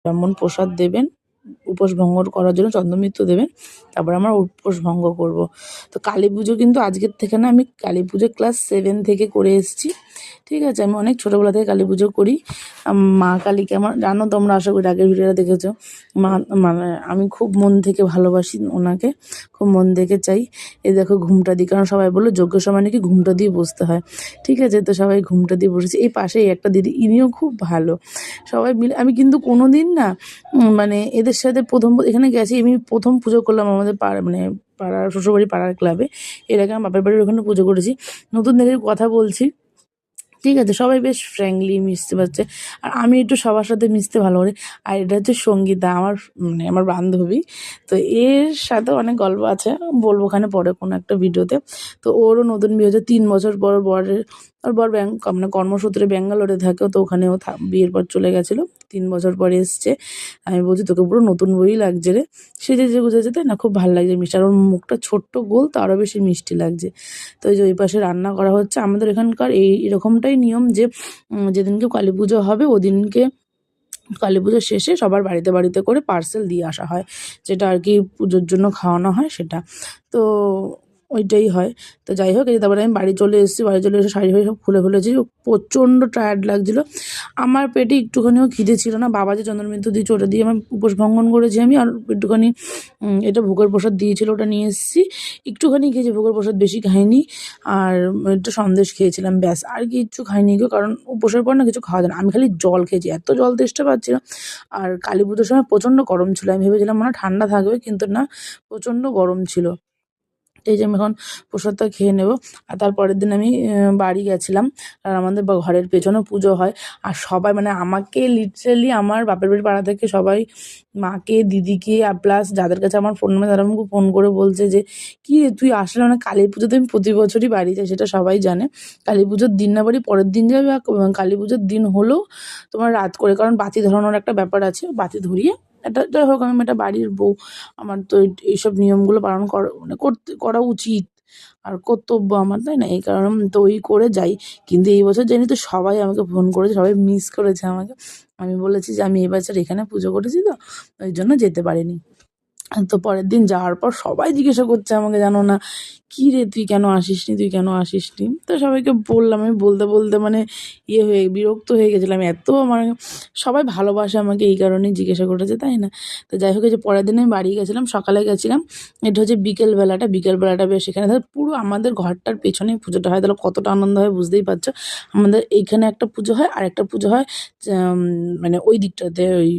ব্রাহ্মণ প্রসাদ দেবেন, উপোস ভঙ্গ করার জন্য চন্দ্রমিত্র দেবেন, তারপর আমরা উপোস ভঙ্গ করব। তো কালী পুজো কিন্তু আজকের থেকে না, আমি কালী পুজো ক্লাস 7 থেকে করে এসেছি, ঠিক আছে। আমি অনেক ছোটোবেলা থেকে কালী পুজো করি। মা কালীকে আমার জানো তোমরা, আশা করি আগের ভিডিওটা দেখেছো। মানে আমি খুব মন থেকে ভালোবাসি ওনাকে, খুব মন থেকে চাই। এই দেখো ঘুমটা দিই, কারণ সবাই বললো যজ্ঞ সময় নাকি ঘুমটা দিয়ে বসতে হয়, ঠিক আছে। তো সবাই ঘুমটা দিয়ে বসেছি। এই পাশেই একটা দিদি, ইনিও খুব ভালো, সবাই মিলে। আমি কিন্তু কোনো দিন না মানে এদের সাথে প্রথম এখানে গেছি, আমি প্রথম পুজো করলাম আমাদের মানে পাড়ার শ্বশুরবাড়ি পাড়ার ক্লাবে। এর আগে আমার বাপের বাড়ির ওখানে পুজো করেছি। নতুন দেখে কথা বলছি, ঠিক আছে। সবাই বেশ ফ্র্যাঙ্কলি মিশতে পারছে, আর আমি একটু সবার সাথে মিশতে ভালো করি। আর এটা হচ্ছে সঙ্গীতা, আমার মানে আমার বান্ধবী। তো এর সাথে অনেক গল্প আছে, বলবো ওখানে পরে কোনো একটা ভিডিওতে। তো ওরও নতুন বিয়ে হচ্ছে 3 বছর পর। ওর বর মানে কর্মসূত্রে ব্যাঙ্গালোরে থাকে, তো ওখানেও বিয়ের পর চলে গেছিলো, 3 বছর পরে এসছে। আমি বলছি তোকে পুরো নতুন বই লাগছে রে, সেজে যে গুজেছে, তাই না, খুব ভালো লাগছে মিষ্টি। আর ওর মুখটা ছোট্ট গোল, তো আরও বেশি মিষ্টি লাগছে। তো এই যে ওই পাশে রান্না করা হচ্ছে। আমাদের এখানকার এরকমটাই নিয়ম যে যেদিনকে কালী পুজো হবে ওদিনকে কালী পুজো শেষে সবার বাড়িতে বাড়িতে করে পার্সেল দিয়ে আসা হয়, যেটা আর কি পুজোর জন্য খাওয়ানো হয় সেটা। তো ওইটাই হয়। তো যাই হোক, এই যে তারপরে আমি বাড়ি চলে এসেছি। বাড়ি চলে এসে শাড়ি ফাড়ি সব খুলে ফেলেছি, প্রচণ্ড টায়ার্ড লাগছিলো। আমার পেটে একটুখানিও খিদে ছিল না। বাবা যে চন্দ্রমিত্র দিয়েছে ওটা দিয়ে আমার উপোস ভঙ্গন করেছি আমি। আর একটুখানি এটা ভোগের প্রসাদ দিয়েছিল, ওটা নিয়ে এসেছি। একটুখানি খেয়েছি ভোগের প্রসাদ, বেশি খাইনি। আর একটু সন্দেশ খেয়েছিলাম, ব্যাস। আর কিচ্ছু খাইনি গো, কারণ উপোসের পর না কিছু খাওয়া যায় না। আমি খালি জল খেয়েছি, এত জল তেষ্টা পাচ্ছিল। আর কালী পুজোর সময় প্রচণ্ড গরম ছিল, আমি ভেবেছিলাম মনে হয় ঠান্ডা থাকবে, কিন্তু না, প্রচণ্ড গরম ছিল। এই যে আমি এখন প্রসাদটা খেয়ে নেব। আর তারপরের দিন আমি বাড়ি গেছিলাম। আর আমাদের ঘরের পেছনে পুজো হয়। আর সবাই মানে আমাকে লিটারেলি আমার বাপের বাড়ির পাড়া থেকে সবাই মাকে, দিদিকে, আর প্লাস যাদের কাছে আমার ফোন নাম্বার তারা আমাকে ফোন করে বলছে যে কী রে তুই আসলে, মানে কালী পুজোতে আমি প্রতি বছরই বাড়ি যাই, সেটা সবাই জানে। কালী পুজোর দিন না বাড়ি, পরের দিন যাবে। আর কালী পুজোর দিন হলেও তোমার রাত করে, কারণ বাতি ধরানোর একটা ব্যাপার আছে, বাতি ধরিয়ে এটা, যাই হোক আমি একটা বাড়ির বউ, আমার তো এইসব নিয়মগুলো পালন মানে করা উচিত আর কর্তব্য আমার, তাই না। এই কারণে তো ওই করে যাই। কিন্তু এই বছর জানি তো সবাই আমাকে ফোন করেছে, সবাই মিস করেছে আমাকে। আমি বলেছি যে আমি এই বছর এখানে পুজো করেছি, তো ওই জন্য যেতে পারিনি। তো পরের দিন যাওয়ার পর সবাই জিজ্ঞাসা করছে আমাকে, জানো না, কী রে তুই কেন আসিসনি, তুই কেন আসিসনি। তো সবাইকে বললাম, আমি বলতে বলতে মানে বিরক্ত হয়ে গেছিলাম। এত মানে সবাই ভালোবাসে আমাকে, এই কারণেই জিজ্ঞাসা করেছে, তাই না। তো যাই হোক, এই যে পরের দিন আমি বাড়ি গেছিলাম, সকালে গেছিলাম। এটা হচ্ছে বিকেলবেলাটা বেশ এখানে ধর পুরো আমাদের ঘরটার পেছনেই পুজোটা হয়, তাহলে কতটা আনন্দ হয় বুঝতেই পারছো। আমাদের এইখানে একটা পুজো হয়, আর একটা পুজো হয় মানে ওই দিকটাতে, ওই